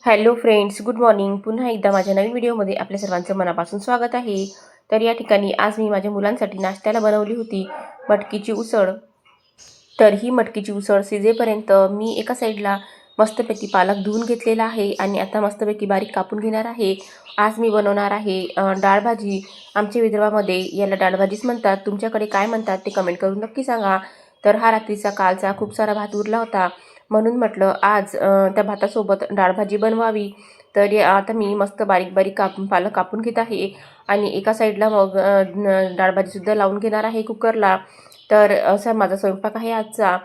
Hello friends, good morning. पुन्हा एकदा माझ्या नवीन व्हिडिओमध्ये आपल्या सर्वांचं मनापासून स्वागत आहे. तर या ठिकाणी आज मी माझ्या मुलांसाठी नाश्त्याला बनवली होती मटकीची उसळ. तर ही मटकीची उसळ शिजेपर्यंत मी एका साईडला मस्तपैकी पालक धुवून घेतलेला आहे आणि आता मस्तपैकी बारीक कापून घेणार आहे. आज मी बनवणार आहे डाळ भाजी. आमच्या विदर्भामध्ये याला डाळ भाजीच म्हणतात. तुमच्याकडे काय म्हणतात ते कमेंट करून नक्की सांगा. तर हा रात्रीचा कालचा खूप सारा भात उरला होता, म्हणून म्हटलं आज त्या भातासोबत डाळ भाजी बनवावी. तर आता मी मस्त बारीक बारीक पालक कापून घेत आहे आणि एका साईडला मग डाळ भाजीसुद्धा लावून घेणार आहे कुकरला. तर असा माझा स्वयंपाक आहे आजचा.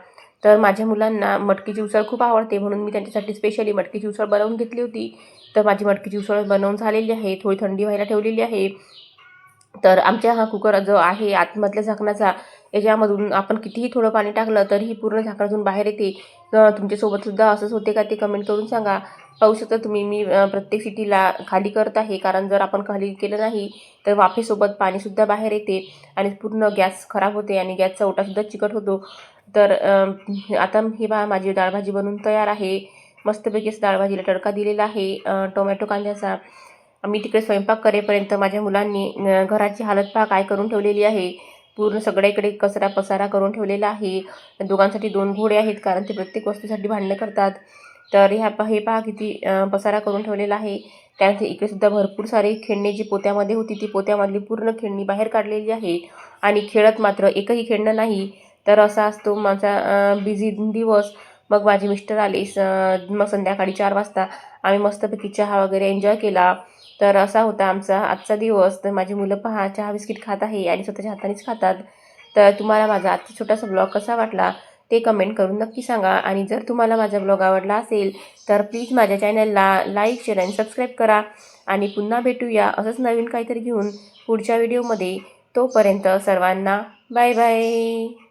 तर माझ्या मुलांना मटकीची उसळ खूप आवडते, म्हणून मी त्यांच्यासाठी स्पेशली मटकीची उसळ बनवून घेतली होती. तर माझी मटकीची उसळ बनवून झालेली आहे, थोडी थंडी व्हायला ठेवलेली आहे. तर आमच्या हा कुकर जो आहे आतमधल्या झाकणाचा, याच्यामधून आपण कितीही थोडं पाणी टाकलं तरीही पूर्ण झाकणातून बाहेर येते. तुमच्यासोबतसुद्धा असंच होते का ते कमेंट करून सांगा. पाहू शकता तुम्ही, मी प्रत्येक सिटीला खाली करत आहे, कारण जर आपण खाली केलं नाही तर वाफेसोबत पाणीसुद्धा बाहेर येते आणि पूर्ण गॅस खराब होते आणि गॅसचा ओटासुद्धा चिकट होतो. तर आता ही माझी डाळभाजी बनवून तयार आहे. मस्तपैकी डाळभाजीला तडका दिलेला आहे टोमॅटो कांद्याचा. मी तिकडे स्वयंपाक करेपर्यंत माझ्या मुलांनी घराची हालत पहा काय करून ठेवलेली आहे. पूर्ण सगळीकडे कचरा पसारा करून ठेवलेला आहे. दोघांसाठी 2 घोडे आहेत, कारण ते प्रत्येक वस्तूसाठी भांडणं करतात. तर हे पहा किती पसारा करून ठेवलेला आहे. त्यानंतर इकडेसुद्धा भरपूर सारी खेळणी जी पोत्यामध्ये होती ती पोत्यामधली पूर्ण खेळणी बाहेर काढलेली आहे आणि खेळत मात्र एकही खेळणं नाही. तर असा असतो माझा बिझी दिवस. मग माझे मिस्टर आले, मग संध्याकाळी 4 वाजता आम्ही मस्तपैकी चहा वगैरे एन्जॉय केला. तर असा होता आमचा आजचा दिवस. तर माझी मुलं पहा चहा बिस्किट खात आहे आणि स्वतःच्या हातानेच खातात. तर तुम्हाला माझा आजचा छोटासा ब्लॉग कसा वाटला ते कमेंट करून नक्की सांगा. आणि जर तुम्हाला माझा ब्लॉग आवडला असेल तर प्लीज माझ्या चॅनलला लाईक, शेअर आणि सबस्क्राईब करा. आणि पुन्हा भेटूया असंच नवीन काहीतरी घेऊन पुढच्या व्हिडिओमध्ये. तोपर्यंत सर्वांना बाय बाय.